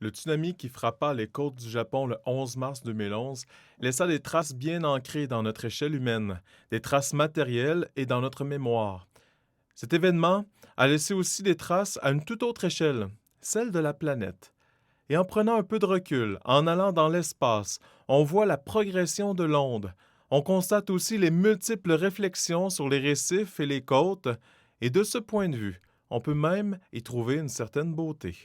Le tsunami qui frappa les côtes du Japon le 11 mars 2011 laissa des traces bien ancrées dans notre échelle humaine, des traces matérielles et dans notre mémoire. Cet événement a laissé aussi des traces à une toute autre échelle, celle de la planète. Et en prenant un peu de recul, en allant dans l'espace, on voit la progression de l'onde. On constate aussi les multiples réflexions sur les récifs et les côtes, et de ce point de vue, on peut même y trouver une certaine beauté.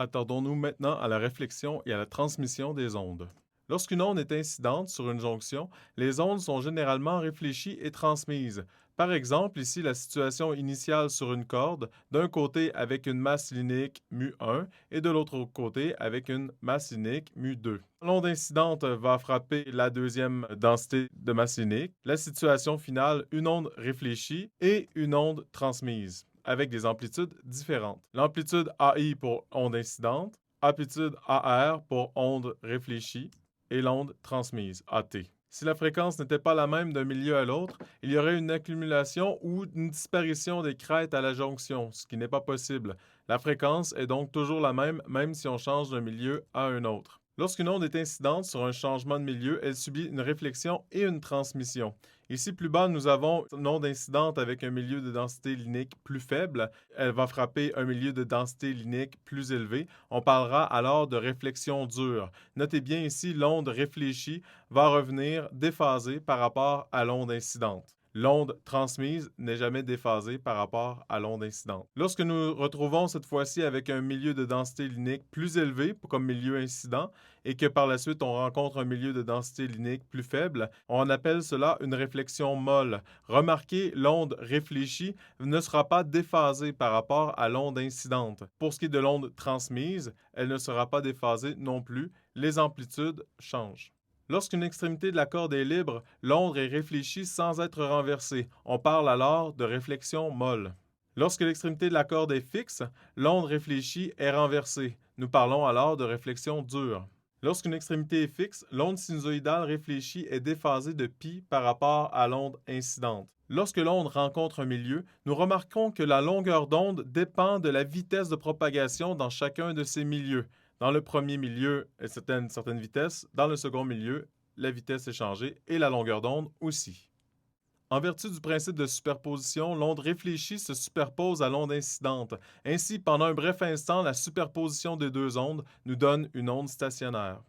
Attardons-nous maintenant à la réflexion et à la transmission des ondes. Lorsqu'une onde est incidente sur une jonction, les ondes sont généralement réfléchies et transmises. Par exemple, ici la situation initiale sur une corde, d'un côté avec une masse linéique mu1 et de l'autre côté avec une masse linéique mu2. L'onde incidente va frapper la deuxième densité de masse linéique. La situation finale, une onde réfléchie et une onde transmise avec des amplitudes différentes. L'amplitude AI pour onde incidente, amplitude AR pour onde réfléchie et l'onde transmise, AT. Si la fréquence n'était pas la même d'un milieu à l'autre, il y aurait une accumulation ou une disparition des crêtes à la jonction, ce qui n'est pas possible. La fréquence est donc toujours la même si on change d'un milieu à un autre. Lorsqu'une onde est incidente sur un changement de milieu, elle subit une réflexion et une transmission. Ici, plus bas, nous avons une onde incidente avec un milieu de densité linéique plus faible. Elle va frapper un milieu de densité linéique plus élevé. On parlera alors de réflexion dure. Notez bien ici, l'onde réfléchie va revenir déphasée par rapport à l'onde incidente. L'onde transmise n'est jamais déphasée par rapport à l'onde incidente. Lorsque nous retrouvons cette fois-ci avec un milieu de densité linéique plus élevé comme milieu incident et que par la suite on rencontre un milieu de densité linéique plus faible, on appelle cela une réflexion molle. Remarquez, l'onde réfléchie ne sera pas déphasée par rapport à l'onde incidente. Pour ce qui est de l'onde transmise, elle ne sera pas déphasée non plus. Les amplitudes changent. Lorsqu'une extrémité de la corde est libre, l'onde est réfléchie sans être renversée. On parle alors de réflexion molle. Lorsque l'extrémité de la corde est fixe, l'onde réfléchie est renversée. Nous parlons alors de réflexion dure. Lorsqu'une extrémité est fixe, l'onde sinusoïdale réfléchie est déphasée de π par rapport à l'onde incidente. Lorsque l'onde rencontre un milieu, nous remarquons que la longueur d'onde dépend de la vitesse de propagation dans chacun de ces milieux. Dans le premier milieu, c'est à une certaine vitesse. Dans le second milieu, la vitesse est changée et la longueur d'onde aussi. En vertu du principe de superposition, l'onde réfléchie se superpose à l'onde incidente. Ainsi, pendant un bref instant, la superposition des deux ondes nous donne une onde stationnaire.